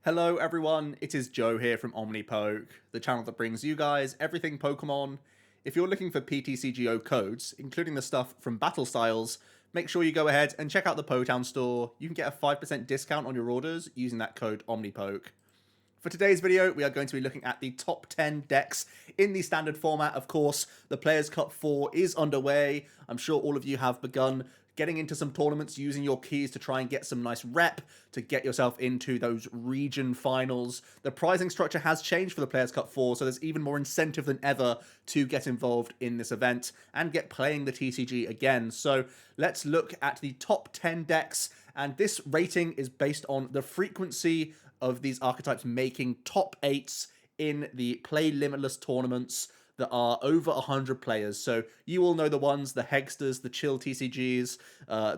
Hello everyone, it is Joe here from Omnipoke, the channel that brings you guys everything Pokemon. If you're looking for PTCGO codes, including the stuff from Battle Styles, make sure you go ahead and check out the Potown store. You can get a 5% discount on your orders using that code Omnipoke. For today's video, we are going to be looking at the top 10 decks in the standard format. Of course, the Players' Cup 4 is underway. I'm sure all of you have begun getting into some tournaments using your keys to try and get some nice rep to get yourself into those region finals. The pricing structure has changed for the Players' Cup 4, so there's even more incentive than ever to get involved in this event and get playing the TCG again. So let's look at the top 10 decks, and this rating is based on the frequency of these archetypes making top 8s in the Play Limitless tournaments that are over 100 players. So you all know the ones, the Hegsters, the Chill TCGs,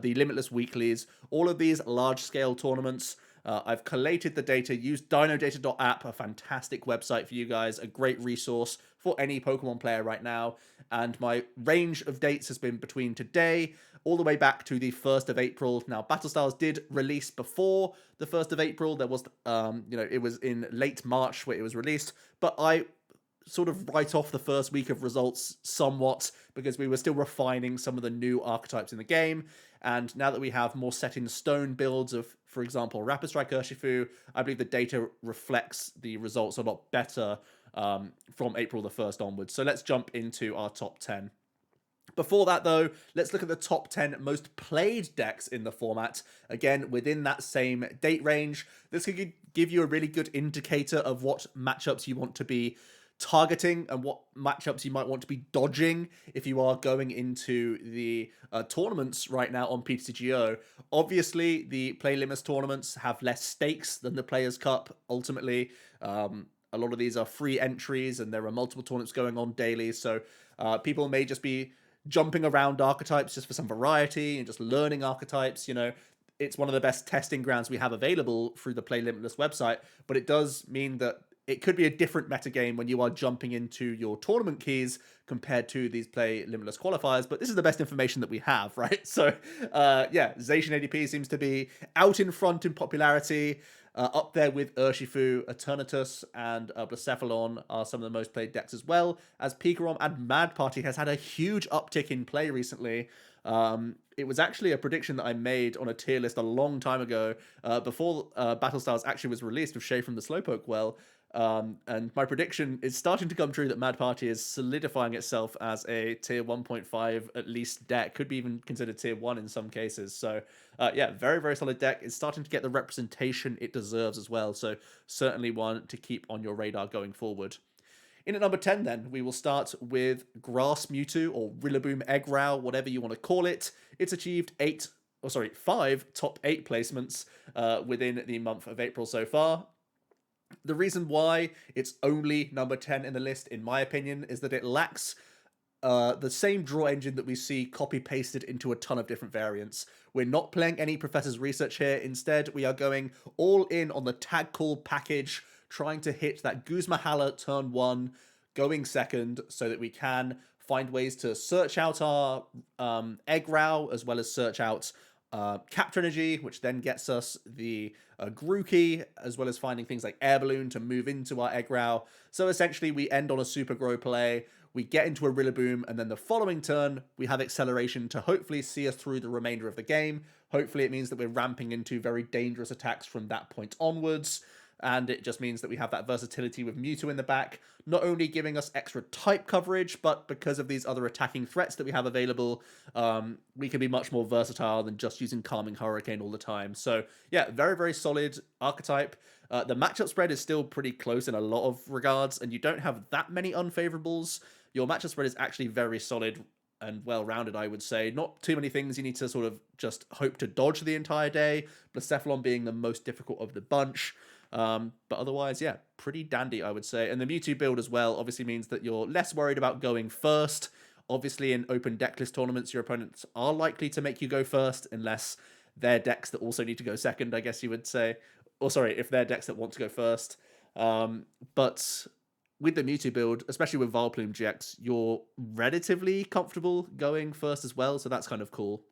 the Limitless Weeklies, all of these large-scale tournaments. I've collated the data, used dinodata.app, a fantastic website for you guys, a great resource for any Pokemon player right now. And my range of dates has been between today all the way back to the 1st of April. Now, Battle Styles did release before the 1st of April. There was, it was in late March where it was released, but I sort of write off the first week of results somewhat because we were still refining some of the new archetypes in the game. And now that we have more set in stone builds of, for example, Rapid Strike Urshifu, I believe the data reflects the results a lot better from April the 1st onwards. So let's jump into our top 10. Before that, though, let's look at the top 10 most played decks in the format. Again, within that same date range. This could give you a really good indicator of what matchups you want to be targeting and what matchups you might want to be dodging if you are going into the tournaments right now on PTCGO. Obviously, the Play Limits tournaments have less stakes than the Players' Cup, ultimately. A lot of these are free entries and there are multiple tournaments going on daily, so people may just be jumping around archetypes just for some variety and just learning archetypes. It's one of the best testing grounds we have available through the Play Limitless website, but it does mean that it could be a different metagame when you are jumping into your tournament keys compared to these Play Limitless qualifiers, but this is the best information that we have, right? So, yeah, Zacian ADP seems to be out in front in popularity, up there with Urshifu, Eternatus, and Blacephalon are some of the most played decks, as well as Pikarom and Mad Party has had a huge uptick in play recently. It was actually a prediction that I made on a tier list a long time ago, before Battle Styles actually was released with Shay from the Slowpoke Well. And my prediction is starting to come true that Mad Party is solidifying itself as a tier 1.5 at least deck. Could be even considered tier 1 in some cases. So, yeah, very, very solid deck. It's starting to get the representation it deserves as well. So, certainly one to keep on your radar going forward. In at number 10, then, we will start with Grass Mewtwo, or Rillaboom Eggrow, whatever you want to call it. It's achieved 5 top 8 placements within the month of April so far. The reason why it's only number 10 in the list, in my opinion, is that it lacks the same draw engine that we see copy-pasted into a ton of different variants. We're not playing any Professor's Research here. Instead, we are going all in on the Tag Call package, trying to hit that Guzma turn 1, going second, so that we can find ways to search out our Eggrow, as well as search out Capture Energy, which then gets us the Grookey, as well as finding things like Air Balloon to move into our Eggrow. So essentially, we end on a Super Grow play, we get into a Rillaboom, and then the following turn, we have Acceleration to hopefully see us through the remainder of the game. Hopefully, it means that we're ramping into very dangerous attacks from that point onwards. And it just means that we have that versatility with Mewtwo in the back, not only giving us extra type coverage, but because of these other attacking threats that we have available, we can be much more versatile than just using Calming Hurricane all the time. So yeah, very, very solid archetype. The matchup spread is still pretty close in a lot of regards, and you don't have that many unfavorables. Your matchup spread is actually very solid and well-rounded, I would say. Not too many things you need to sort of just hope to dodge the entire day, Blacephalon being the most difficult of the bunch. But otherwise, yeah, pretty dandy, I would say. And the Mewtwo build as well obviously means that you're less worried about going first. Obviously, in open decklist tournaments, your opponents are likely to make you go first, unless they're decks that also need to go second, I guess you would say. Or sorry, if they're decks that want to go first. But with the Mewtwo build, especially with Vileplume GX, you're relatively comfortable going first as well, so that's kind of cool.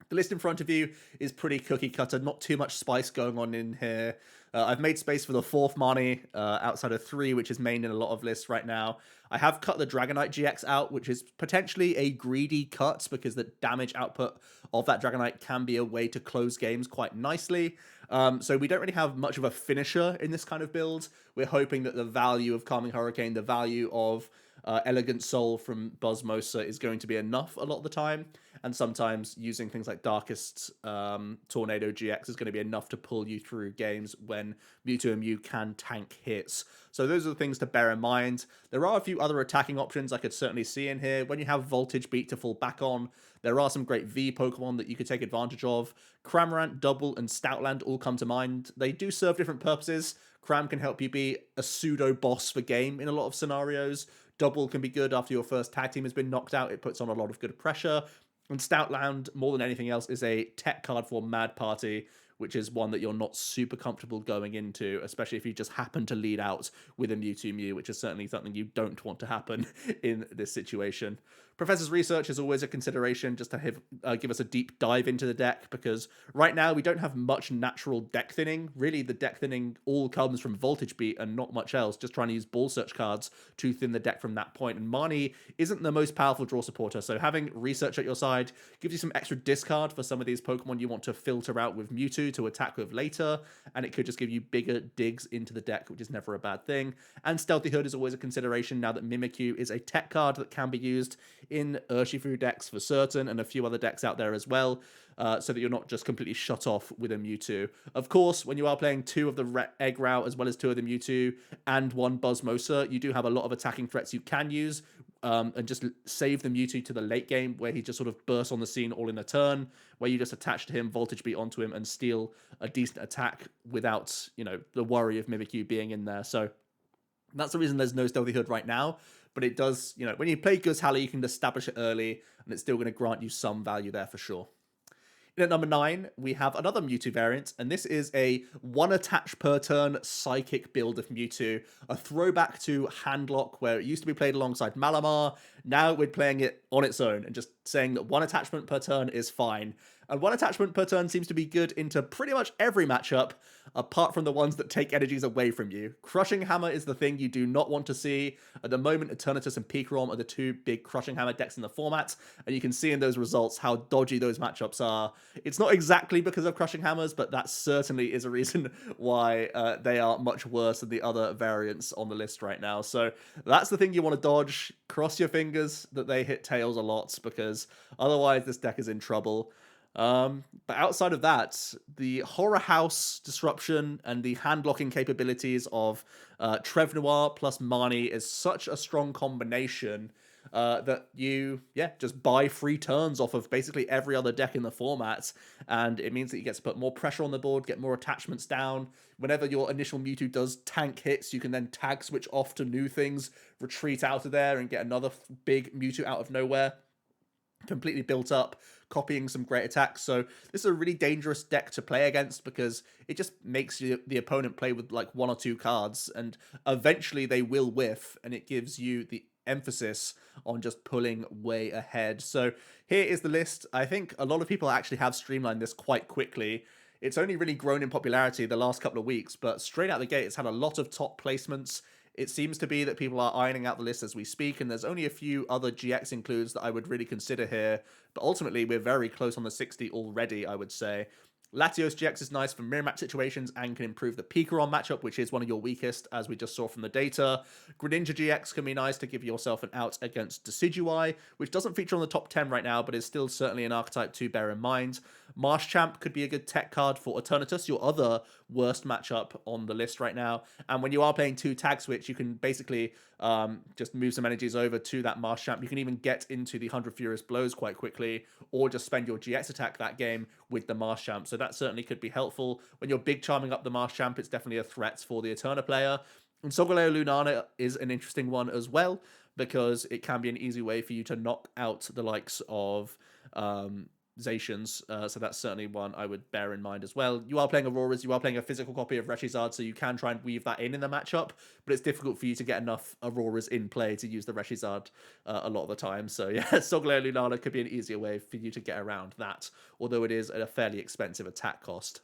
The list in front of you is pretty cookie cutter, not too much spice going on in here. I've made space for the 4th Mani outside of 3, which is main in a lot of lists right now. I have cut the Dragonite GX out, which is potentially a greedy cut because the damage output of that Dragonite can be a way to close games quite nicely. So we don't really have much of a finisher in this kind of build. We're hoping that the value of Calming Hurricane, the value of Elegant Soul from Buzzmosa is going to be enough a lot of the time, and sometimes using things like Darkest Tornado GX is going to be enough to pull you through games when Mewtwo and Mew can tank hits. So those are the things to bear in mind. There are a few other attacking options I could certainly see in here. When you have Voltage Beat to fall back on, there are some great V Pokemon that you could take advantage of. Cramorant, Double, and Stoutland all come to mind. They do serve different purposes. Cram can help you be a pseudo-boss for game in a lot of scenarios. Double can be good after your first tag team has been knocked out. It puts on a lot of good pressure. And Stoutland, more than anything else, is a tech card for Mad Party, which is one that you're not super comfortable going into, especially if you just happen to lead out with a Mewtwo Mew, which is certainly something you don't want to happen in this situation. Professor's Research is always a consideration just to give us a deep dive into the deck, because right now we don't have much natural deck thinning. Really, the deck thinning all comes from Voltage Beat and not much else, just trying to use Ball Search cards to thin the deck from that point. And Mani isn't the most powerful draw supporter, so having Research at your side gives you some extra discard for some of these Pokemon you want to filter out with Mewtwo to attack with later, and it could just give you bigger digs into the deck, which is never a bad thing. And Stealthy Hood is always a consideration now that Mimikyu is a tech card that can be used in Urshifu decks for certain, and a few other decks out there as well, so that you're not just completely shut off with a Mewtwo. Of course, when you are playing 2 of the Egg Route as well as 2 of the Mewtwo and 1 Buzzmosa, you do have a lot of attacking threats you can use, and just save the Mewtwo to the late game, where he just sort of bursts on the scene all in a turn, where you just attach to him, Voltage Beat onto him, and steal a decent attack without, the worry of Mimikyu being in there. So that's the reason there's no Stealthy Hood right now. But it does, when you play Guzhalla, you can establish it early, and it's still going to grant you some value there for sure. In at number 9, we have another Mewtwo variant, and this is a 1 attach per turn Psychic build of Mewtwo, a throwback to Handlock, where it used to be played alongside Malamar. Now we're playing it on its own, and just saying that 1 attachment per turn is fine. And 1 attachment per turn seems to be good into pretty much every matchup, apart from the ones that take energies away from you. Crushing Hammer is the thing you do not want to see. At the moment, Eternatus and Pikarom are the 2 big Crushing Hammer decks in the format, and you can see in those results how dodgy those matchups are. It's not exactly because of Crushing Hammers, but that certainly is a reason why they are much worse than the other variants on the list right now. So that's the thing you want to dodge. Cross your fingers that they hit tails a lot, because otherwise this deck is in trouble. But outside of that, the Horror House disruption and the hand-locking capabilities of Trevnoir plus Mani is such a strong combination that you, just buy free turns off of basically every other deck in the format, and it means that you get to put more pressure on the board, get more attachments down. Whenever your initial Mewtwo does tank hits, you can then tag switch off to new things, retreat out of there, and get another big Mewtwo out of nowhere, completely built up, copying some great attacks. So this is a really dangerous deck to play against, because it just makes the opponent play with like 1 or 2 cards, and eventually they will whiff, and it gives you the emphasis on just pulling way ahead. So here is the list. I think a lot of people actually have streamlined this quite quickly. It's only really grown in popularity the last couple of weeks, but straight out the gate, it's had a lot of top placements. It seems to be that people are ironing out the list as we speak, and there's only a few other GX includes that I would really consider here, but ultimately we're very close on the 60 already, I would say. Latios GX is nice for mirror match situations and can improve the Pikarom matchup, which is one of your weakest, as we just saw from the data. Greninja GX can be nice to give yourself an out against Decidueye, which doesn't feature on the top 10 right now, but is still certainly an archetype to bear in mind. Marshchamp could be a good tech card for Eternatus, your other worst matchup on the list right now. And when you are playing 2 tag switch, you can basically just move some energies over to that Marshchamp. You can even get into the 100 Furious Blows quite quickly, or just spend your GX attack that game with the Marshchamp. So that certainly could be helpful. When you're big charming up the Marshchamp, it's definitely a threat for the Eterna player. And Solgaleo Lunana is an interesting one as well, because it can be an easy way for you to knock out the likes of Zacians, so that's certainly one I would bear in mind as well. You are playing Auroras, you are playing a physical copy of Reshizard, so you can try and weave that in the matchup, but it's difficult for you to get enough Auroras in play to use the Reshizard a lot of the time. So yeah, Soglea Lunala could be an easier way for you to get around that, although it is a fairly expensive attack cost.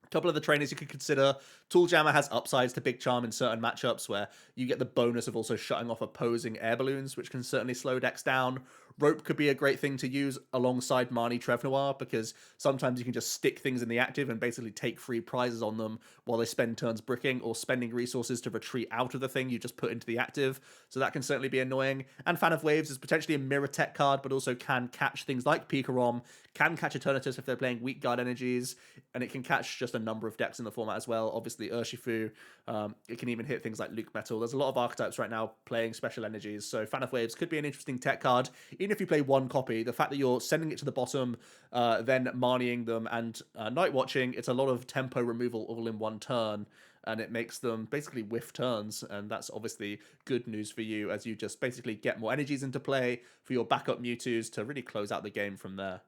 A couple of the trainers you could consider. Tooljammer has upsides to Big Charm in certain matchups where you get the bonus of also shutting off opposing air balloons, which can certainly slow decks down. Rope could be a great thing to use alongside Marnie Trevnoir, because sometimes you can just stick things in the active and basically take free prizes on them while they spend turns bricking or spending resources to retreat out of the thing you just put into the active. So that can certainly be annoying. And Fan of Waves is potentially a mirror tech card, but also can catch things like Pikarom, can catch Eternatus if they're playing weak guard energies, and it can catch just a number of decks in the format as well. Obviously, Urshifu. It can even hit things like Luke Metal. There's a lot of archetypes right now playing special energies, so Fan of Waves could be an interesting tech card. Even if you play one copy, the fact that you're sending it to the bottom, then Marnieing them and Night Watching, it's a lot of tempo removal all in one turn, and it makes them basically whiff turns, and that's obviously good news for you as you just basically get more energies into play for your backup Mewtwo's to really close out the game from there.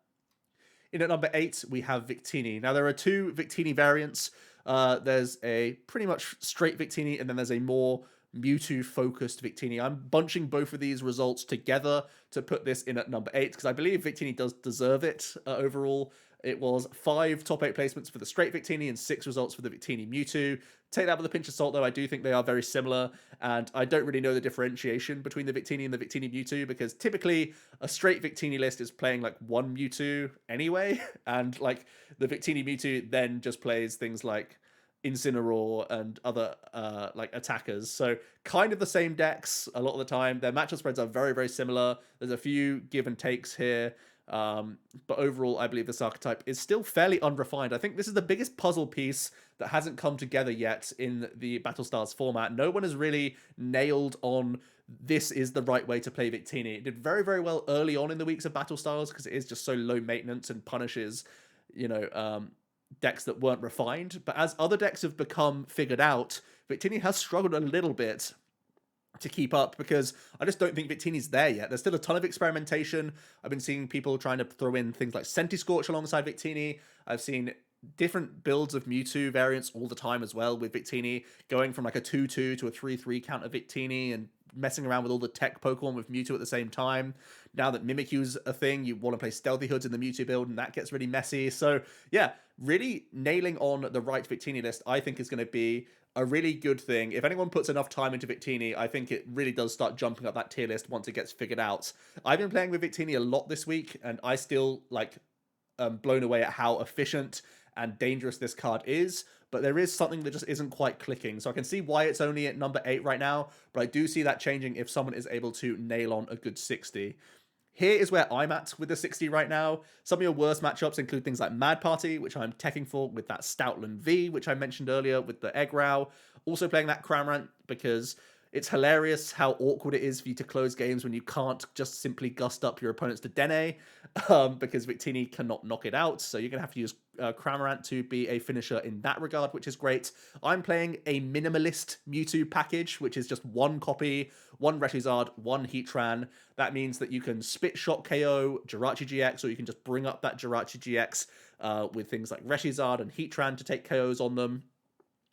In at number 8, we have Victini. Now, there are two Victini variants. There's a pretty much straight Victini, and then there's a more Mewtwo-focused Victini. I'm bunching both of these results together to put this in at number 8, because I believe Victini does deserve it overall. It was 5 top 8 placements for the straight Victini and 6 results for the Victini Mewtwo. Take that with a pinch of salt, though. I do think they are very similar, and I don't really know the differentiation between the Victini and the Victini Mewtwo, because typically a straight Victini list is playing like one Mewtwo anyway, and like the Victini Mewtwo then just plays things like Incineroar and other like attackers. So kind of the same decks a lot of the time. Their matchup spreads are very, very similar. There's a few give and takes here. But overall, I believe this archetype is still fairly unrefined. I think this is the biggest puzzle piece that hasn't come together yet in the Battle Stars format. No one has really nailed on this is the right way to play Victini. It did very, very well early on in the weeks of Battle Stars because it is just so low maintenance and punishes, decks that weren't refined. But as other decks have become figured out, Victini has struggled a little bit to keep up, because I just don't think Victini's there yet. There's still a ton of experimentation. I've been seeing people trying to throw in things like Scentiscorch alongside Victini. I've seen different builds of Mewtwo variants all the time as well, with Victini going from like a 2-2 to a 3-3 counter Victini, and messing around with all the tech Pokemon with Mewtwo at the same time. Now that Mimikyu's a thing, you want to play Stealthy Hoods in the Mewtwo build, and that gets really messy. So yeah, really nailing on the right Victini list, I think, is going to be a really good thing. If anyone puts enough time into Victini, I think it really does start jumping up that tier list once it gets figured out. I've been playing with Victini a lot this week, and I still blown away at how efficient and dangerous this card is, but there is something that just isn't quite clicking. So I can see why it's only at number 8 right now, but I do see that changing if someone is able to nail on a good 60. Here is where I'm at with the 60 right now. Some of your worst matchups include things like Mad Party, which I'm teching for with that Stoutland V, which I mentioned earlier with the Eggrow. Also playing that Cramorant because it's hilarious how awkward it is for you to close games when you can't just simply gust up your opponents to Dene, because Victini cannot knock it out. So you're going to have to use Cramorant to be a finisher in that regard, which is great. I'm playing a minimalist Mewtwo package, which is just one copy, one Reshizard, one Heatran. That means that you can spit shot KO Jirachi GX, or you can just bring up that Jirachi GX with things like Reshizard and Heatran to take KOs on them.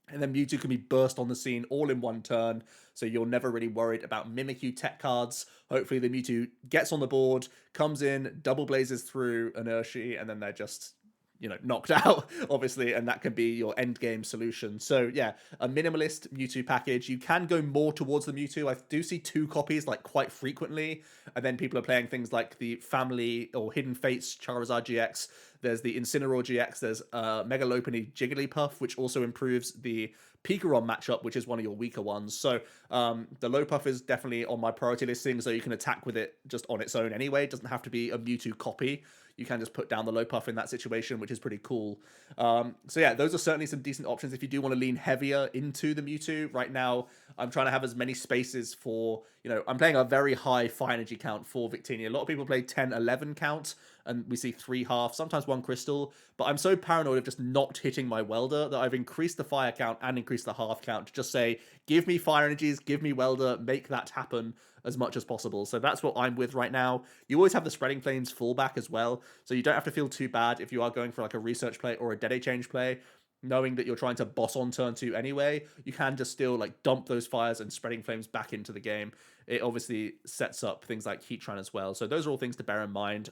And then Mewtwo can be burst on the scene all in one turn, so you're never really worried about Mimikyu tech cards. Hopefully the Mewtwo gets on the board, comes in, double blazes through an Urshi, and then they're just, knocked out, obviously, and that can be your end game solution. So yeah, a minimalist Mewtwo package. You can go more towards the Mewtwo. I do see 2 copies quite frequently, and then people are playing things like the Family or Hidden Fates Charizard GX. There's the Incineroar GX, there's Mega Lopunny Jigglypuff, which also improves the Pikarom matchup, which is one of your weaker ones. So the Lopuff is definitely on my priority listing, so you can attack with it just on its own anyway. It doesn't have to be a Mewtwo copy. You can just put down the Lopuff in that situation, which is pretty cool. So yeah, those are certainly some decent options if you do want to lean heavier into the Mewtwo. Right now, I'm trying to have as many spaces for, I'm playing a very high fire energy count for Victini. A lot of people play 10, 11 count. and we see 3 half, sometimes 1 crystal, but I'm so paranoid of just not hitting my welder that I've increased the fire count and increased the half count to just say, give me fire energies, give me welder, make that happen as much as possible. So that's what I'm with right now. You always have the spreading flames fallback as well, so you don't have to feel too bad if you are going for like a research play or a dead change play. Knowing that you're trying to boss on turn 2 anyway, you can just still like dump those fires and spreading flames back into the game. It obviously sets up things like Heatran as well. So those are all things to bear in mind.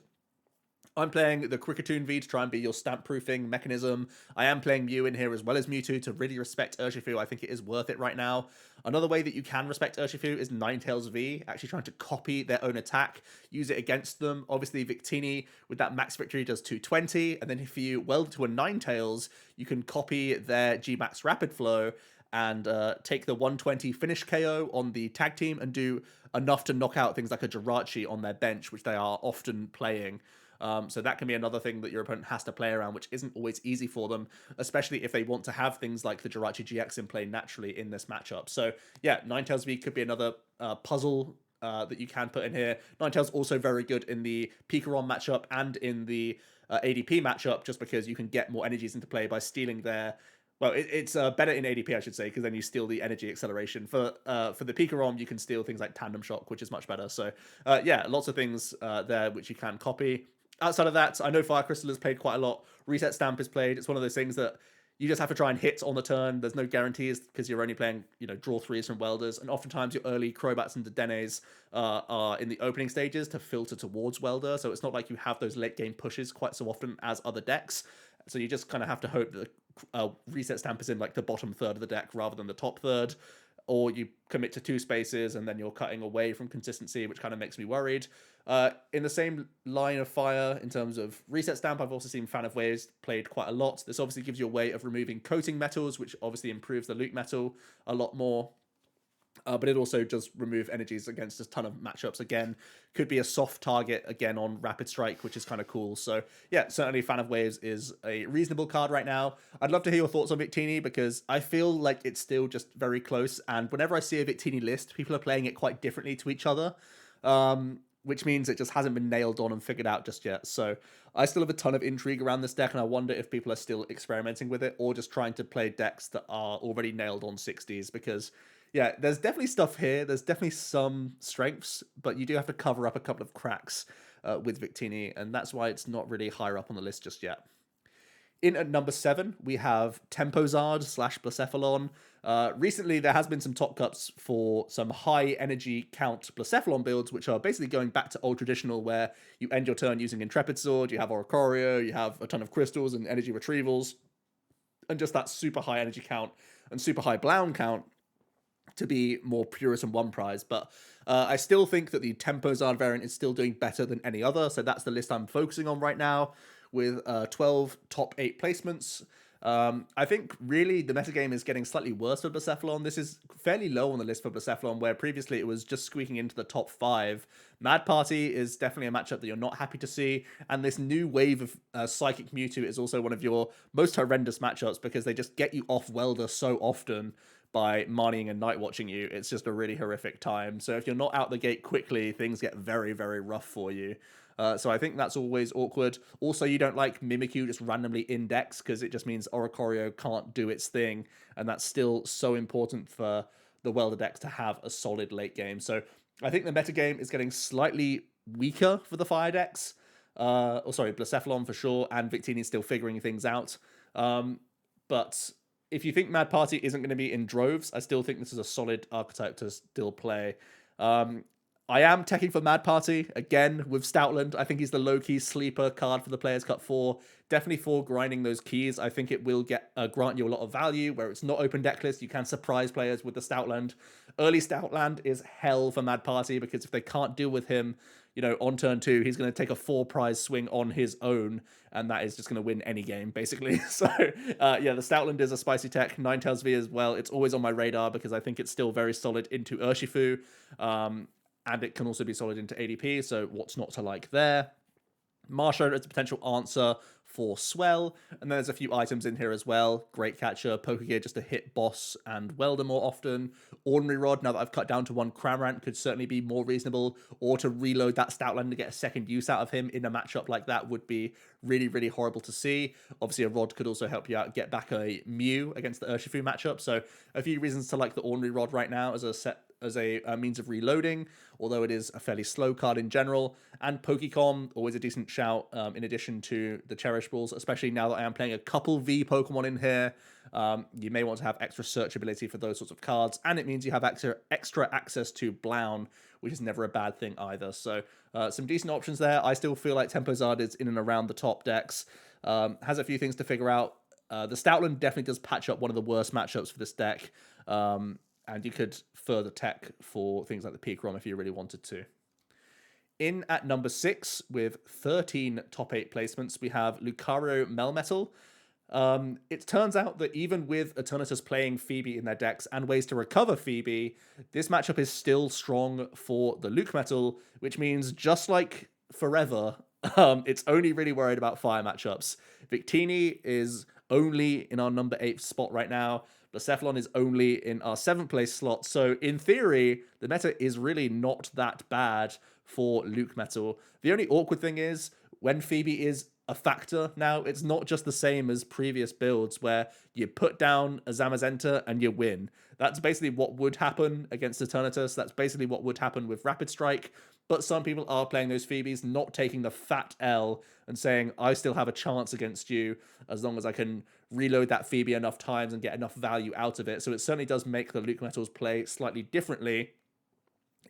I'm playing the Kricketune V to try and be your stamp proofing mechanism. I am playing Mew in here as well as Mewtwo to really respect Urshifu. I think it is worth it right now. Another way that you can respect Urshifu is Ninetales V, actually trying to copy their own attack, use it against them. Obviously, Victini with that max victory does 220, and then if you weld to a Ninetales, you can copy their G-Max Rapid Flow and take the 120 finish KO on the tag team and do enough to knock out things like a Jirachi on their bench, which they are often playing. So that can be another thing that your opponent has to play around, which isn't always easy for them, especially if they want to have things like the Jirachi GX in play naturally in this matchup. So yeah, Ninetales V could be another puzzle that you can put in here. Ninetales also very good in the Pikarom matchup and in the ADP matchup, just because you can get more energies into play by stealing their... Well, it's better in ADP, I should say, because then you steal the energy acceleration. For the Pikarom, you can steal things like Tandem Shock, which is much better. So yeah, lots of things there which you can copy. Outside of that, I know Fire Crystal is played quite a lot. Reset Stamp is played. It's one of those things that you just have to try and hit on the turn. There's no guarantees because you're only playing, draw 3s from Welders. And oftentimes your early Crobats and Dedenes are in the opening stages to filter towards Welder. So it's not like you have those late game pushes quite so often as other decks. So you just kind of have to hope that the Reset Stamp is in like the bottom third of the deck rather than the top third. Or you commit to 2 spaces and then you're cutting away from consistency, which kind of makes me worried. In the same line of fire, in terms of Reset Stamp, I've also seen Fan of Waves played quite a lot. This obviously gives you a way of removing coating metals, which obviously improves the Luke metal a lot more. But it also does remove energies against a ton of matchups. Again, could be a soft target again on Rapid Strike, which is kind of cool. So yeah, certainly Fan of Waves is a reasonable card right now. I'd love to hear your thoughts on Victini because I feel like it's still just very close. And whenever I see a Victini list, people are playing it quite differently to each other. Which means it just hasn't been nailed on and figured out just yet. So I still have a ton of intrigue around this deck, and I wonder if people are still experimenting with it or just trying to play decks that are already nailed on 60s because... yeah, there's definitely stuff here. There's definitely some strengths, but you do have to cover up a couple of cracks with Victini, and that's why it's not really higher up on the list just yet. In at number 7, we have Tempozard / Blacephalon. Recently, there has been some top cuts for some high energy count Blacephalon builds, which are basically going back to old traditional, where you end your turn using Intrepid Sword, you have Oricorio, you have a ton of crystals and energy retrievals, and just that super high energy count and super high Blown count to be more Purus and One Prize, but I still think that the Tempozard variant is still doing better than any other, so that's the list I'm focusing on right now, with 12 top 8 placements. I think really the metagame is getting slightly worse for Blacephalon. This is fairly low on the list for Blacephalon, where previously it was just squeaking into the top 5. Mad Party is definitely a matchup that you're not happy to see, and this new wave of Psychic Mewtwo is also one of your most horrendous matchups because they just get you off Welder so often by Marnieing and Night Watching you. It's just a really horrific time. So if you're not out the gate quickly, things get very, very rough for you. So I think that's always awkward. Also, you don't like Mimikyu just randomly index because it just means Oricorio can't do its thing, and that's still so important for the Welder decks to have a solid late game. So I think the metagame is getting slightly weaker for the Fire decks. Blacephalon for sure, and Victini's still figuring things out. But if you think Mad Party isn't going to be in droves, I still think this is a solid archetype to still play. I am teching for Mad Party, again, with Stoutland. I think he's the low-key sleeper card for the Players Cut 4. Definitely for grinding those keys. I think it will grant you a lot of value, where it's not open decklist. You can surprise players with the Stoutland. Early Stoutland is hell for Mad Party, because if they can't deal with him, on turn 2, he's going to take a 4-prize swing on his own, and that is just going to win any game, basically. So, yeah, the Stoutland is a spicy tech. Ninetales V as well. It's always on my radar, because I think it's still very solid into Urshifu. And it can also be solid into ADP, so what's not to like there? Marsha is a potential answer for Swell, and then there's a few items in here as well. Great Catcher, Poker Gear just to hit Boss and Welder more often. Ordinary Rod, now that I've cut down to 1 Cramorant, could certainly be more reasonable, or to reload that Stoutland to get a second use out of him in a matchup like that would be really, really horrible to see. Obviously, a Rod could also help you out get back a Mew against the Urshifu matchup, so a few reasons to like the Ordinary Rod right now as a means of reloading, although it is a fairly slow card in general. And Pokecom, always a decent shout, in addition to the Cherishables, especially now that I am playing a couple V Pokemon in here. You may want to have extra searchability for those sorts of cards, and it means you have extra access to Blown, which is never a bad thing either. So some decent options there. I still feel like Tempozard is in and around the top decks. Has a few things to figure out. The Stoutland definitely does patch up one of the worst matchups for this deck. And you could further tech for things like the Pikarom if you really wanted to. In at number 6, with 13 top 8 placements, we have Lucario Melmetal. It turns out that even with Eternatus playing Phoebe in their decks and ways to recover Phoebe, this matchup is still strong for the Luke Metal, which means just like forever, it's only really worried about fire matchups. Victini is only in our number 8 spot right now. Blacephalon is only in our 7th place slot. So in theory, the meta is really not that bad for Luke Metal. The only awkward thing is when Phoebe is a factor now, it's not just the same as previous builds where you put down a Zamazenta and you win. That's basically what would happen against Eternatus. That's basically what would happen with Rapid Strike. But some people are playing those Phoebes, not taking the fat L and saying, I still have a chance against you as long as I can reload that Phoebe enough times and get enough value out of it. So it certainly does make the Luke Metals play slightly differently.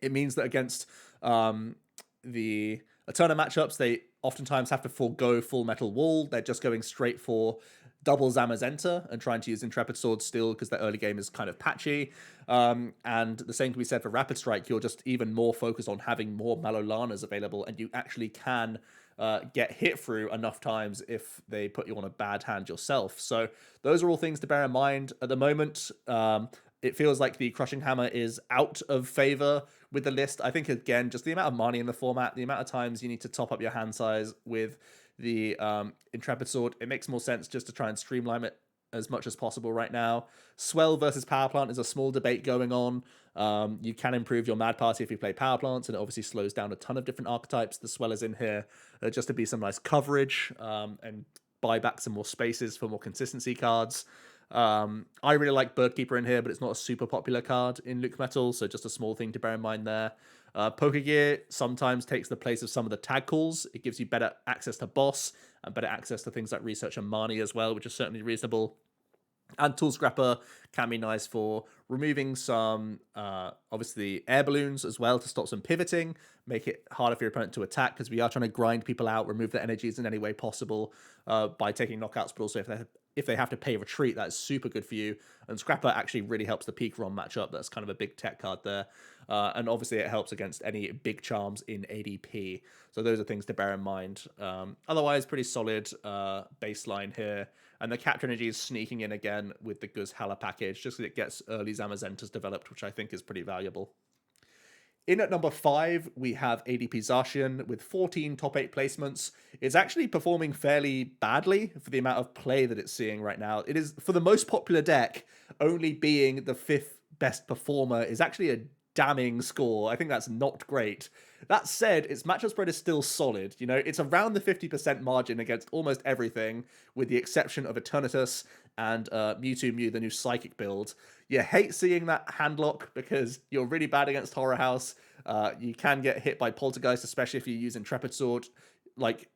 It means that against the Eterna matchups, they oftentimes have to forego Full Metal Wall. They're just going straight for double Zamazenta and trying to use Intrepid Sword still because their early game is kind of patchy. And the same can be said for Rapid Strike. You're just even more focused on having more Malolanas available, and you actually can get hit through enough times if they put you on a bad hand yourself. So those are all things to bear in mind. At the moment, it feels like the Crushing Hammer is out of favor with the list. I think, again, just the amount of money in the format, the amount of times you need to top up your hand size with the Intrepid Sword, it makes more sense just to try and streamline it as much as possible right now. Swell versus Power Plant is a small debate going on. You can improve your Mad Party if you play Power Plants, and it obviously slows down a ton of different archetypes. The Swell is in here just to be some nice coverage and buy back some more spaces for more consistency cards. I really like Birdkeeper in here, but it's not a super popular card in Luke Metal, so just a small thing to bear in mind there. Poker Gear sometimes takes the place of some of the tag calls. It gives you better access to Boss and better access to things like Research and Marnie as well, which is certainly reasonable. And Tool Scrapper can be nice for removing some, obviously, air balloons as well to stop some pivoting, make it harder for your opponent to attack, because we are trying to grind people out, remove their energies in any way possible by taking knockouts, but also if they have to pay retreat, that's super good for you. And Scrapper actually really helps the Pikarom matchup. That's kind of a big tech card there. And obviously it helps against any big charms in ADP. So those are things to bear in mind. Otherwise, pretty solid baseline here. And the Capture Energy is sneaking in again with the Guz Hala package, just so it gets early Zamazentas developed, which I think is pretty valuable. In at number 5, we have ADP Zacian with 14 top 8 placements. It's actually performing fairly badly for the amount of play that it's seeing right now. It is, for the most popular deck, only being the 5th best performer is actually a damning score. I think that's not great. That said, its matchup spread is still solid. You know, it's around the 50% margin against almost everything, with the exception of Eternatus and Mewtwo Mew, the new Psychic build. You hate seeing that handlock because you're really bad against Horror House. You can get hit by Poltergeist, especially if you use Intrepid Sword, like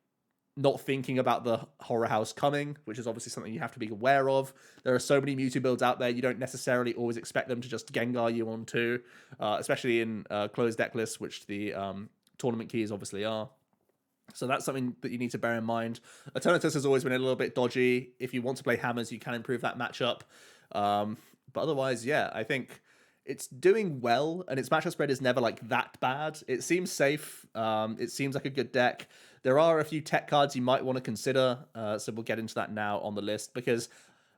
not thinking about the Horror House coming, which is obviously something you have to be aware of. There are so many Mewtwo builds out there, you don't necessarily always expect them to just Gengar you onto, especially in closed deck lists, which the tournament keys obviously are. So that's something that you need to bear in mind. Eternatus has always been a little bit dodgy. If you want to play Hammers, you can improve that matchup. But otherwise, yeah, I think it's doing well, and its matchup spread is never like that bad. It seems safe. It seems like a good deck. There are a few tech cards you might want to consider, so we'll get into that now on the list, because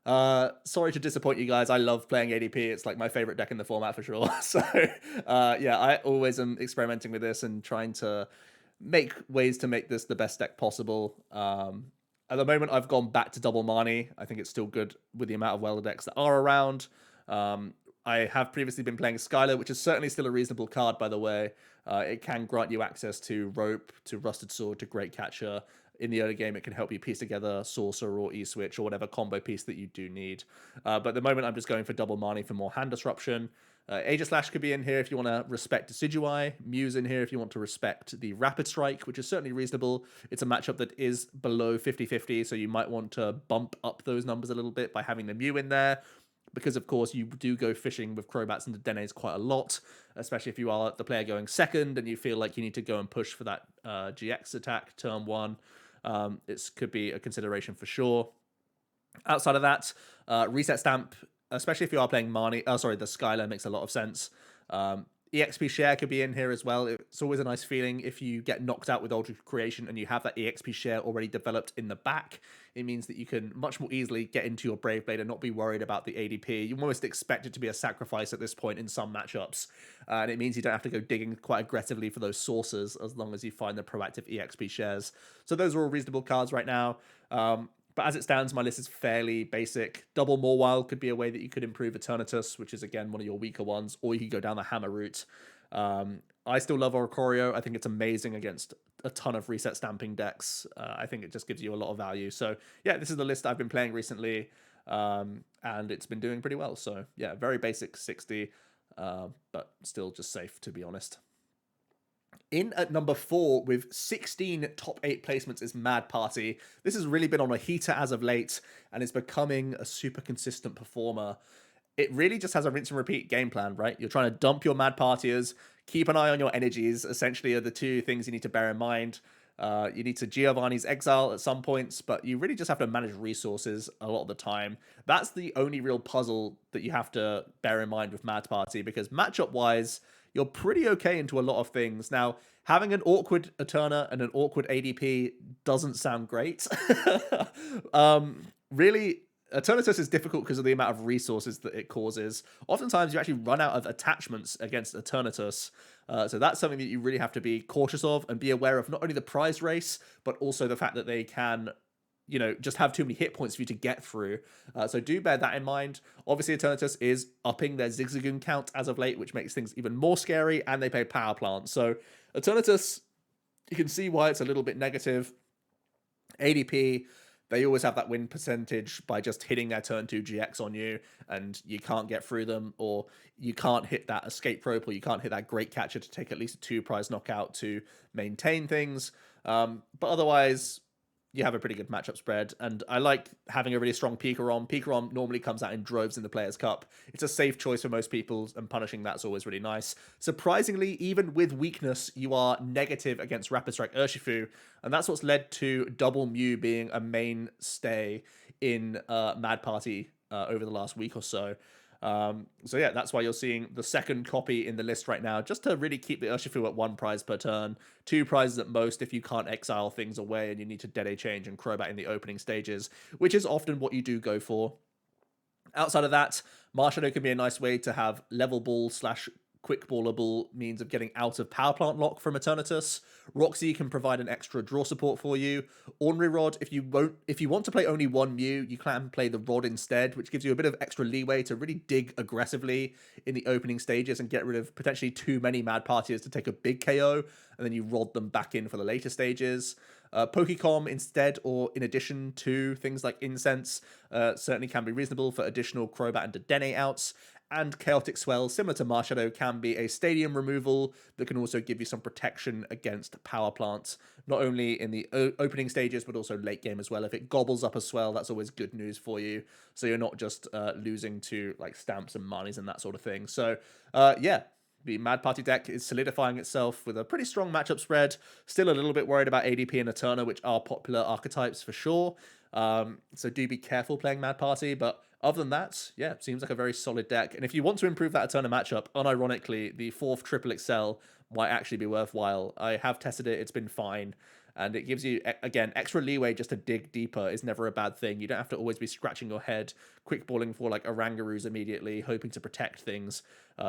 sorry to disappoint you guys, I love playing ADP. It's like my favorite deck in the format for sure. So yeah, I always am experimenting with this and trying to make ways to make this the best deck possible. At the moment, I've gone back to double Marnie. I think it's still good with the amount of Welder decks that are around. I have previously been playing Skylar, which is certainly still a reasonable card, by the way. It can grant you access to Rope, to Rusted Sword, to Great Catcher. In the early game, it can help you piece together Sorcerer or E-Switch or whatever combo piece that you do need. But at the moment, I'm just going for double Marnie for more hand disruption. Aegislash could be in here if you want to respect Decidueye. Mew's in here if you want to respect the Rapid Strike, which is certainly reasonable. It's a matchup that is below 50-50, so you might want to bump up those numbers a little bit by having the Mew in there. Because, of course, you do go fishing with Crobats and Denes quite a lot, especially if you are the player going second and you feel like you need to go and push for that GX attack turn 1. It could be a consideration for sure. Outside of that, Reset Stamp, especially if you are playing Marnie, the Skylar makes a lot of sense. EXP Share could be in here as well. It's always a nice feeling if you get knocked out with Ultra Creation and you have that EXP Share already developed in the back. It means that you can much more easily get into your Brave Blade and not be worried about the ADP. You almost expect it to be a sacrifice at this point in some matchups. And it means you don't have to go digging quite aggressively for those sources as long as you find the proactive EXP Shares. So those are all reasonable cards right now. But as it stands, my list is fairly basic. Double Mawile could be a way that you could improve Eternatus, which is, again, one of your weaker ones, or you could go down the Hammer route. I still love Oricorio. I think it's amazing against a ton of reset stamping decks. I think it just gives you a lot of value. So, yeah, this is the list I've been playing recently, and it's been doing pretty well. So, yeah, very basic 60, but still just safe, to be honest. In at number 4 with 16 top 8 placements is Mad Party. This has really been on a heater as of late and is becoming a super consistent performer. It really just has a rinse and repeat game plan, right? You're trying to dump your Mad Partiers, keep an eye on your energies, essentially are the two things you need to bear in mind. You need to Giovanni's Exile at some points, but you really just have to manage resources a lot of the time. That's the only real puzzle that you have to bear in mind with Mad Party, because matchup-wise, you're pretty okay into a lot of things. Now, having an awkward Eterna and an awkward ADP doesn't sound great. Really, Eternatus is difficult because of the amount of resources that it causes. Oftentimes, you actually run out of attachments against Eternatus. So that's something that you really have to be cautious of and be aware of, not only the prize race, but also the fact that they can, you know, just have too many hit points for you to get through. So do bear that in mind. Obviously, Eternatus is upping their Zigzagoon count as of late, which makes things even more scary, and they pay Power Plant. So Eternatus, you can see why it's a little bit negative. ADP, they always have that win percentage by just hitting their turn 2 GX on you, and you can't get through them, or you can't hit that escape rope, or you can't hit that Great Catcher to take at least a 2 prize knockout to maintain things. But otherwise, you have a pretty good matchup spread, and I like having a really strong Pikarom. Pikarom normally comes out in droves in the Players' Cup. It's a safe choice for most people, and punishing that's always really nice. Surprisingly, even with weakness, you are negative against Rapid Strike Urshifu, and that's what's led to Double Mew being a mainstay in Mad Party over the last week or so. So yeah, that's why you're seeing the second copy in the list right now, just to really keep the Urshifu at 1 prize per turn, 2 prizes at most if you can't exile things away and you need to Dede Change and Crobat in the opening stages, which is often what you do go for. Outside of that, Marshadow can be a nice way to have level ball / quick ballable means of getting out of Power Plant lock from Eternatus. Roxy can provide an extra draw support for you. Ornery Rod, if you want to play only one Mew, you can play the Rod instead, which gives you a bit of extra leeway to really dig aggressively in the opening stages and get rid of potentially too many Mad Partiers to take a big KO, and then you Rod them back in for the later stages. Pokecom instead, or in addition to things like Incense, certainly can be reasonable for additional Crobat and Dedenne outs. And Chaotic Swell, similar to Marshadow, can be a stadium removal that can also give you some protection against Power Plants, not only in the opening stages, but also late game as well. If it gobbles up a Swell, that's always good news for you. So you're not just losing to like Stamps and Marnies and that sort of thing. So yeah, the Mad Party deck is solidifying itself with a pretty strong matchup spread. Still a little bit worried about ADP and Eterna, which are popular archetypes for sure. So do be careful playing Mad Party, but other than that, yeah, seems like a very solid deck. And if you want to improve that Eterna matchup, unironically, the 4th Triple Excel might actually be worthwhile. I have tested it, it's been fine. and it gives you, again, extra leeway just to dig deeper is never a bad thing. You don't have to always be scratching your head, quick balling for like Orangaroos immediately, hoping to protect things,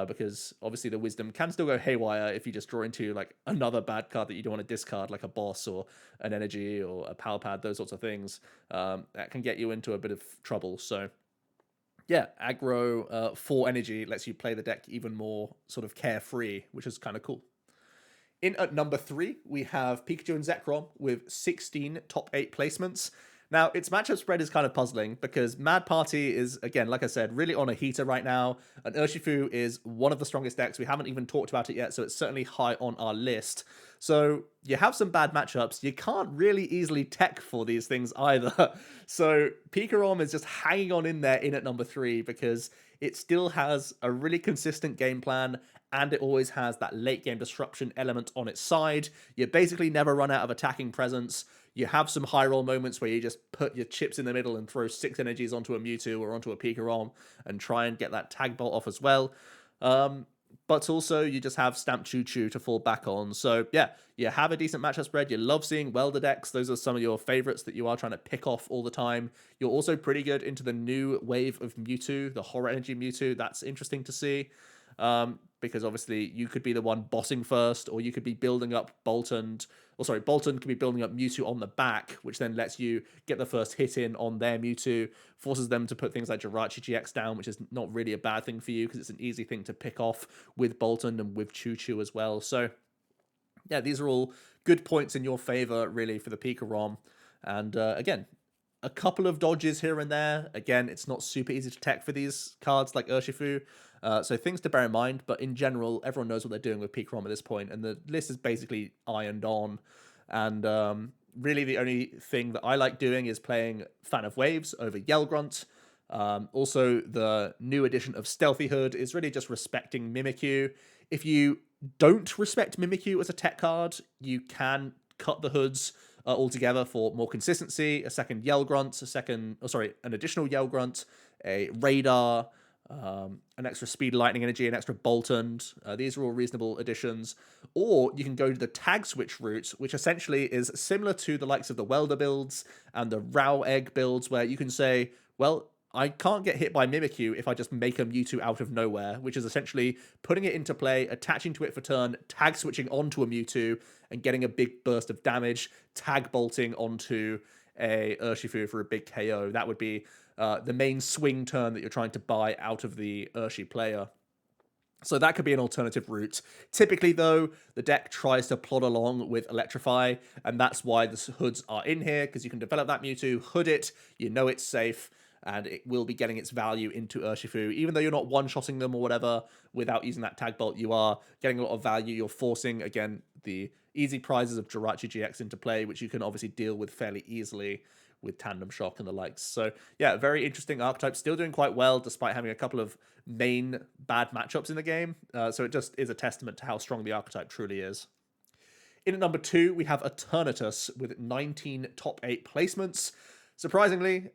because obviously the wisdom can still go haywire if you just draw into like another bad card that you don't want to discard, like a boss or an energy or a power pad, those sorts of things. That can get you into a bit of trouble. So yeah, aggro 4 energy lets you play the deck even more sort of carefree, which is kind of cool. In at number 3, we have Pikachu and Zekrom with 16 top 8 placements. Now, its matchup spread is kind of puzzling because Mad Party is, again, like I said, really on a heater right now. And Urshifu is one of the strongest decks. We haven't even talked about it yet, so it's certainly high on our list. So you have some bad matchups. You can't really easily tech for these things either. So Pikarom is just hanging on in there in at number 3 because it still has a really consistent game plan, and it always has that late game disruption element on its side. You basically never run out of attacking presence. You have some high roll moments where you just put your chips in the middle and throw 6 energies onto a Mewtwo or onto a Pikarom and try and get that tag bolt off as well. But also you just have Stamp Choo Choo to fall back on. So yeah, you have a decent matchup spread. You love seeing Welder decks. Those are some of your favorites that you are trying to pick off all the time. You're also pretty good into the new wave of Mewtwo, the Horror Energy Mewtwo. That's interesting to see. Because obviously you could be the one bossing first, or you could be building up Bolton could be building up Mewtwo on the back, which then lets you get the first hit in on their Mewtwo, forces them to put things like Jirachi GX down, which is not really a bad thing for you because it's an easy thing to pick off with Bolton and with Choo Choo as well. So yeah, these are all good points in your favor, really, for the Pikarom. And again, a couple of dodges here and there. Again, it's not super easy to tech for these cards like Urshifu. So things to bear in mind, but in general, everyone knows what they're doing with Pikarom at this point, and the list is basically ironed on. And really the only thing that I like doing is playing Fan of Waves over Yell Grunt. Also, the new edition of Stealthy Hood is really just respecting Mimikyu. If you don't respect Mimikyu as a tech card, you can cut the hoods altogether for more consistency. A second Yell Grunt, an additional Yell Grunt, a Radar, an extra Speed Lightning Energy, an extra Bolton. These are all reasonable additions. Or you can go to the tag switch route, which essentially is similar to the likes of the Welder builds and the Rao Egg builds, where you can say, well, I can't get hit by Mimikyu if I just make a Mewtwo out of nowhere, which is essentially putting it into play, attaching to it for turn, tag switching onto a Mewtwo, and getting a big burst of damage, tag bolting onto a Urshifu for a big KO. That would be the main swing turn that you're trying to buy out of the Urshi player. So that could be an alternative route. Typically, though, the deck tries to plod along with Electrify, and that's why the hoods are in here, because you can develop that Mewtwo, hood it, you know it's safe, and it will be getting its value into Urshifu. Even though you're not one-shotting them or whatever without using that tag bolt, you are getting a lot of value. You're forcing, again, the easy prizes of Jirachi GX into play, which you can obviously deal with fairly easily with Tandem Shock and the likes. So yeah, very interesting archetype. Still doing quite well despite having a couple of main bad matchups in the game. So it just is a testament to how strong the archetype truly is. In at number 2, we have Eternatus with 19 top 8 placements. Surprisingly,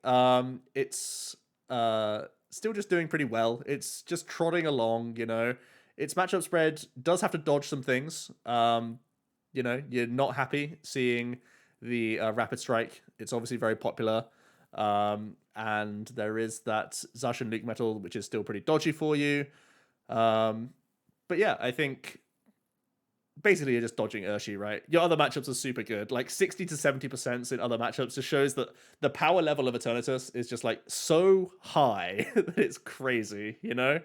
it's still just doing pretty well. It's just trotting along, you know. Its matchup spread does have to dodge some things. You know, you're not happy seeing the Rapid Strike. It's obviously very popular. And there is that Zacian Luke Metal, which is still pretty dodgy for you. But yeah, I think basically you're just dodging Urshi, right? Your other matchups are super good. Like 60 to 70% in other matchups just shows that the power level of Eternatus is just like so high that it's crazy, you know?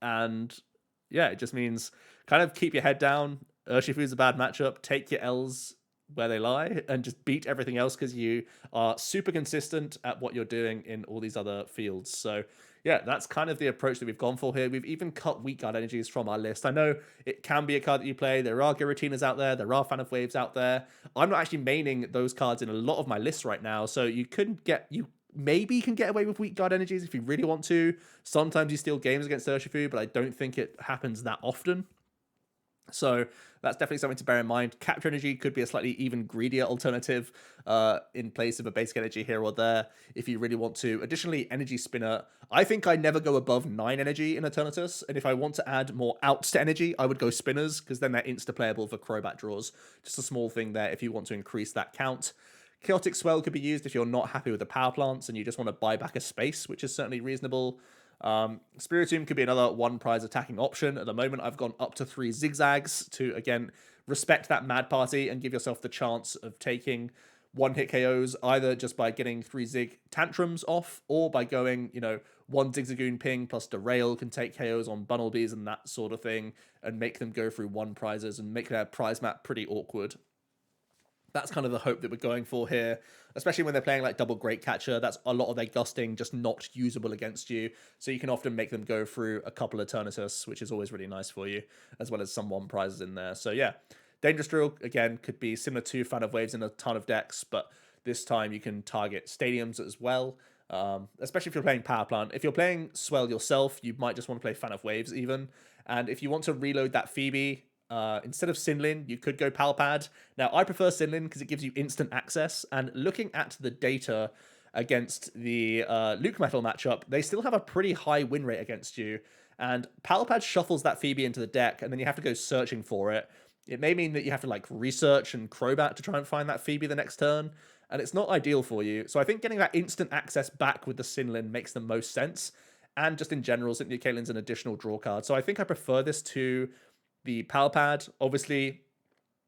And yeah, it just means kind of keep your head down. Urshifu's a bad matchup. Take your L's where they lie and just beat everything else because you are super consistent at what you're doing in all these other fields. So yeah, that's kind of the approach that we've gone for here. We've even cut Weak Guard Energies from our list. I know it can be a card that you play. There are Giratinas out there. There are Fan of Waves out there. I'm not actually maining those cards in a lot of my lists right now. So you maybe can get away with Weak Guard Energies if you really want to. Sometimes you steal games against Urshifu, but I don't think it happens that often. So that's definitely something to bear in mind. Capture energy could be a slightly even greedier alternative in place of a basic energy here or there if you really want to. Additionally, energy spinner. I think I never go above 9 energy in Eternatus, and if I want to add more outs to energy, I would go spinners because then they're insta-playable for Crobat draws. Just a small thing there if you want to increase that count. Chaotic Swell could be used if you're not happy with the power plants and you just want to buy back a space, which is certainly reasonable. Spiritomb could be another one prize attacking option. At the moment, I've gone up to 3 zigzags to, again, respect that Mad Party and give yourself the chance of taking one-hit KOs, either just by getting 3 Zig Tantrums off, or by going, 1 Zigzagoon ping plus Derail can take KOs on Bunnelbees and that sort of thing, and make them go through 1 prizes and make their prize map pretty awkward. That's kind of the hope that we're going for here, especially when they're playing like double Great Catcher. That's a lot of their gusting just not usable against you, so you can often make them go through a couple of Eternatus, which is always really nice for you, as well as some 1 prizes in there. So yeah, Dangerous Drill, again, could be similar to Fan of Waves in a ton of decks, but this time you can target stadiums as well, especially if you're playing Power Plant. If you're playing Swell yourself, you might just want to play Fan of Waves even, and if you want to reload that Phoebe, instead of Sinlin, you could go Palpad. Now, I prefer Sinlin because it gives you instant access, and looking at the data against the Luke Metal matchup, they still have a pretty high win rate against you, and Palpad shuffles that Phoebe into the deck, and then you have to go searching for it. It may mean that you have to like research and Crobat to try and find that Phoebe the next turn, and it's not ideal for you. So I think getting that instant access back with the Sinlin makes the most sense, and just in general, Cynthia Caitlin's an additional draw card. So I think I prefer this to the Palpad. Obviously,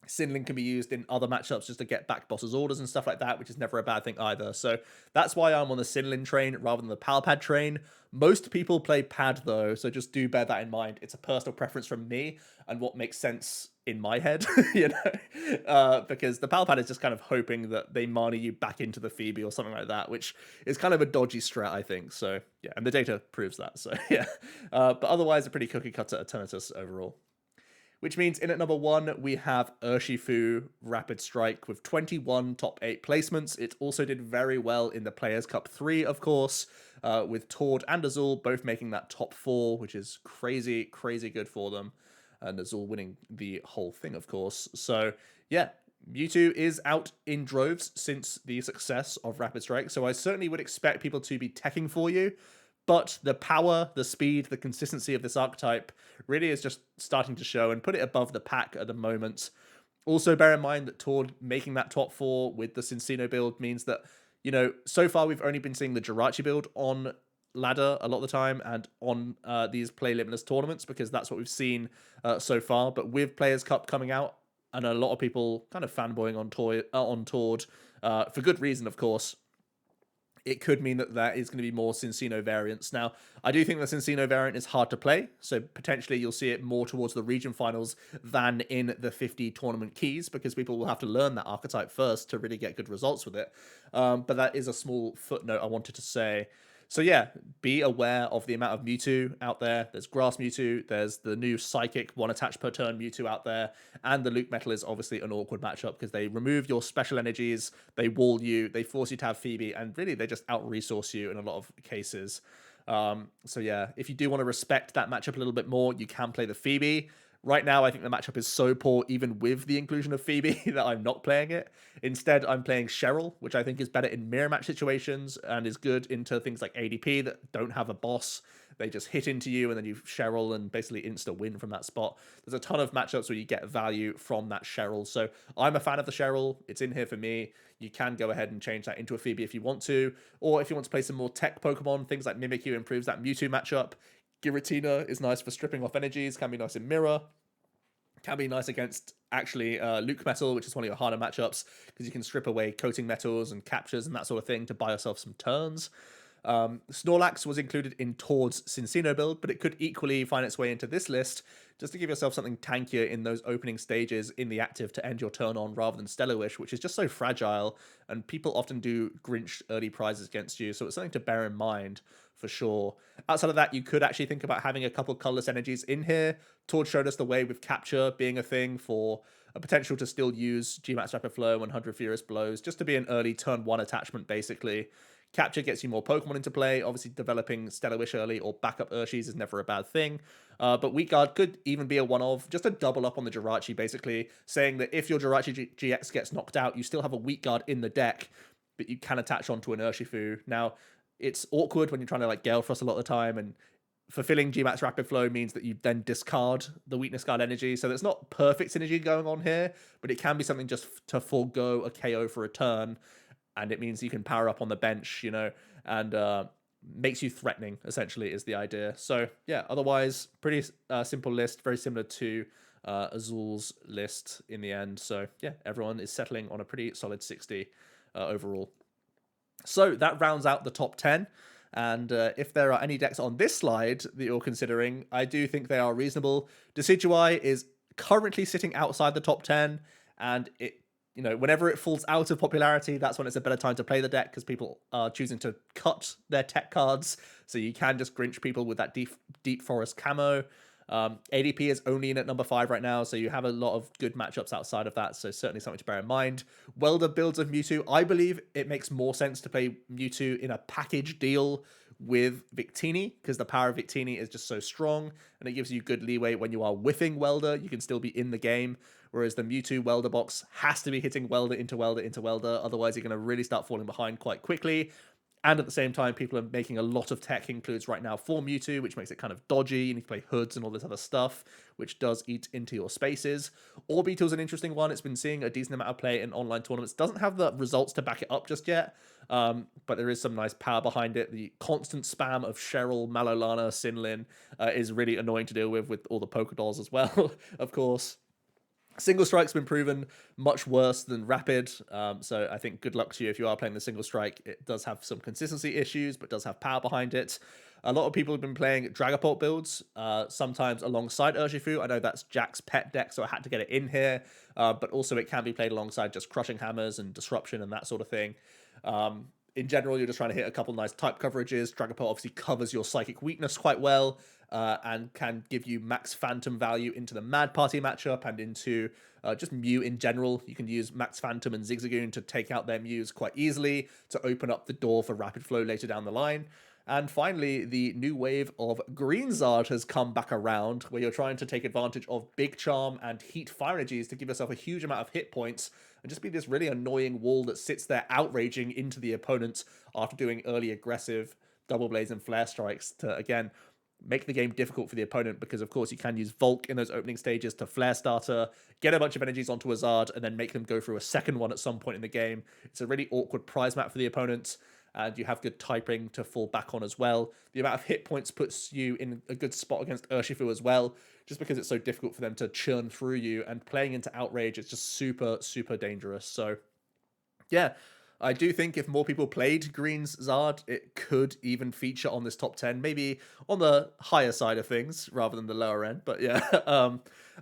Sinlin can be used in other matchups just to get back bosses' orders and stuff like that, which is never a bad thing either. So that's why I'm on the Sinlin train rather than the Palpad train. Most people play Pad though, so just do bear that in mind. It's a personal preference from me and what makes sense in my head, because the Palpad is just kind of hoping that they mana you back into the Phoebe or something like that, which is kind of a dodgy strat, I think. So yeah, and the data proves that. So yeah, but otherwise a pretty cookie cutter Eternatus overall. Which means in at number 1, we have Urshifu Rapid Strike with 21 top 8 placements. It also did very well in the Players' Cup 3, of course, with Tord and Azul both making that top 4, which is crazy, crazy good for them. And Azul winning the whole thing, of course. So, yeah, Mewtwo is out in droves since the success of Rapid Strike, so I certainly would expect people to be teching for you. But the power, the speed, the consistency of this archetype really is just starting to show and put it above the pack at the moment. Also, bear in mind that Tord making that top 4 with the Cincino build means that, so far we've only been seeing the Jirachi build on ladder a lot of the time and on these play limitless tournaments, because that's what we've seen so far. But with Players' Cup coming out and a lot of people kind of fanboying on Tord for good reason, of course, it could mean that there is going to be more Cincino variants. Now, I do think the Cincino variant is hard to play, so potentially you'll see it more towards the region finals than in the 50 tournament keys, because people will have to learn that archetype first to really get good results with it. But that is a small footnote I wanted to say. So yeah, be aware of the amount of Mewtwo out there. There's Grass Mewtwo, there's the new Psychic 1 attach per turn Mewtwo out there, and the Luke Metal is obviously an awkward matchup because they remove your special energies, they wall you, they force you to have Phoebe, and really they just out-resource you in a lot of cases. So yeah, if you do want to respect that matchup a little bit more, you can play the Phoebe. Right now, I think the matchup is so poor, even with the inclusion of Phoebe, that I'm not playing it. Instead, I'm playing Cheryl, which I think is better in mirror match situations and is good into things like ADP that don't have a boss. They just hit into you and then you Cheryl and basically insta-win from that spot. There's a ton of matchups where you get value from that Cheryl. So I'm a fan of the Cheryl. It's in here for me. You can go ahead and change that into a Phoebe if you want to. Or if you want to play some more tech Pokemon, things like Mimikyu improves that Mewtwo matchup. Giratina is nice for stripping off energies, can be nice in mirror. Can be nice against actually Luke Metal, which is one of your harder matchups, because you can strip away coating metals and captures and that sort of thing to buy yourself some turns. Snorlax was included in Tord's Cincino build, but it could equally find its way into this list just to give yourself something tankier in those opening stages in the active to end your turn on, rather than Stellar Wish, which is just so fragile, and people often do Grinch early prizes against you, so it's something to bear in mind for sure. Outside of that, you could actually think about having a couple colorless energies in here. Tord showed us the way with capture being a thing for a potential to still use Gmax Rapid Flow and 100 Furious Blows, just to be an early turn 1 attachment, basically. Capture gets you more Pokemon into play. Obviously, developing Stellar Wish early or backup Urshis is never a bad thing. But Weak Guard could even be a one-of, just a double up on the Jirachi, basically, saying that if your Jirachi GX gets knocked out, you still have a Weak Guard in the deck, but you can attach onto an Urshifu. Now, it's awkward when you're trying to like Gale Frost a lot of the time, and fulfilling Gmax Rapid Flow means that you then discard the Weakness Guard energy, so there's not perfect synergy going on here, but it can be something just to forego a KO for a turn, and it means you can power up on the bench, you know, and makes you threatening, essentially, is the idea. So, yeah, otherwise, pretty simple list, very similar to Azul's list in the end. So, yeah, everyone is settling on a pretty solid 60 overall. So, that rounds out the top 10. And if there are any decks on this slide that you're considering, I do think they are reasonable. Decidueye is currently sitting outside the top 10, and it, you know, whenever it falls out of popularity, that's when it's a better time to play the deck, because people are choosing to cut their tech cards, so you can just Grinch people with that deep forest camo. ADP is only in at number 5 right now, so you have a lot of good matchups outside of that, so certainly something to bear in mind. Welder builds of Mewtwo, I believe it makes more sense to play Mewtwo in a package deal with Victini, because the power of Victini is just so strong, and it gives you good leeway when you are whiffing Welder. You can still be in the game, whereas the Mewtwo Welder box has to be hitting Welder into Welder into Welder, otherwise you're going to really start falling behind quite quickly. And at the same time, people are making a lot of tech includes right now for Mewtwo, which makes it kind of dodgy. You need to play hoods and all this other stuff, which does eat into your spaces. Orbeetle's an interesting one. It's been seeing a decent amount of play in online tournaments. Doesn't have the results to back it up just yet, but there is some nice power behind it. The constant spam of Cheryl, Malolana, Sinlin is really annoying to deal with all the Pokedolls as well, of course. Single Strike's been proven much worse than Rapid, so I think good luck to you if you are playing the Single Strike. It does have some consistency issues, but does have power behind it. A lot of people have been playing Dragapult builds, sometimes alongside Urshifu. I know that's Jack's pet deck, so I had to get it in here, but also it can be played alongside just Crushing Hammers and Disruption and that sort of thing. In general, you're just trying to hit a couple nice type coverages. Dragapult obviously covers your Psychic weakness quite well, and can give you max Phantom value into the Mad Party matchup and into just Mew in general. You can use max Phantom and Zigzagoon to take out their Mews quite easily to open up the door for Rapid Flow later down the line. And finally, the new wave of Green Zard has come back around, where you're trying to take advantage of Big Charm and Heat Fire Energies to give yourself a huge amount of hit points and just be this really annoying wall that sits there outraging into the opponent after doing early aggressive Double Blades and Flare Strikes to, again, make the game difficult for the opponent, because of course you can use Volk in those opening stages to Flare Starter, get a bunch of energies onto a Zard, and then make them go through a second one at some point in the game. It's a really awkward prize map for the opponent, and you have good typing to fall back on as well. The amount of hit points puts you in a good spot against Urshifu as well, just because it's so difficult for them to churn through you, and playing into Outrage is just super, super dangerous. So, yeah, I do think if more people played Green's Zard, it could even feature on this top 10, maybe on the higher side of things rather than the lower end. But yeah,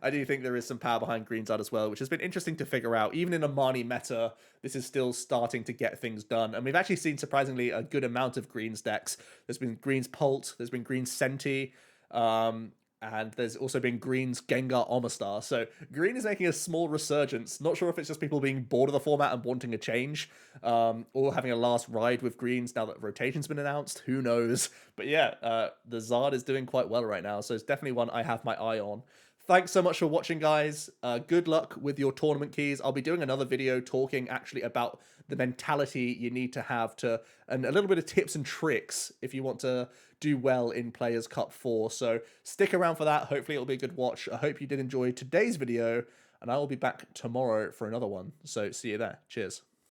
I do think there is some power behind Green Zard as well, which has been interesting to figure out. Even in a Marnie meta, this is still starting to get things done. And we've actually seen, surprisingly, a good amount of Green's decks. There's been Green's Pult, there's been Green's Senti, and there's also been Green's Gengar Omastar. So Green is making a small resurgence. Not sure if it's just people being bored of the format and wanting a change, or having a last ride with Greens now that rotation's been announced. Who knows? But yeah, the Zard is doing quite well right now, so it's definitely one I have my eye on. Thanks so much for watching, guys. Good luck with your tournament keys. I'll be doing another video talking actually about the mentality you need to have to, and a little bit of tips and tricks if you want to do well in Players Cup 4. So stick around for that. Hopefully it'll be a good watch. I hope you did enjoy today's video, and I will be back tomorrow for another one. So see you there. Cheers.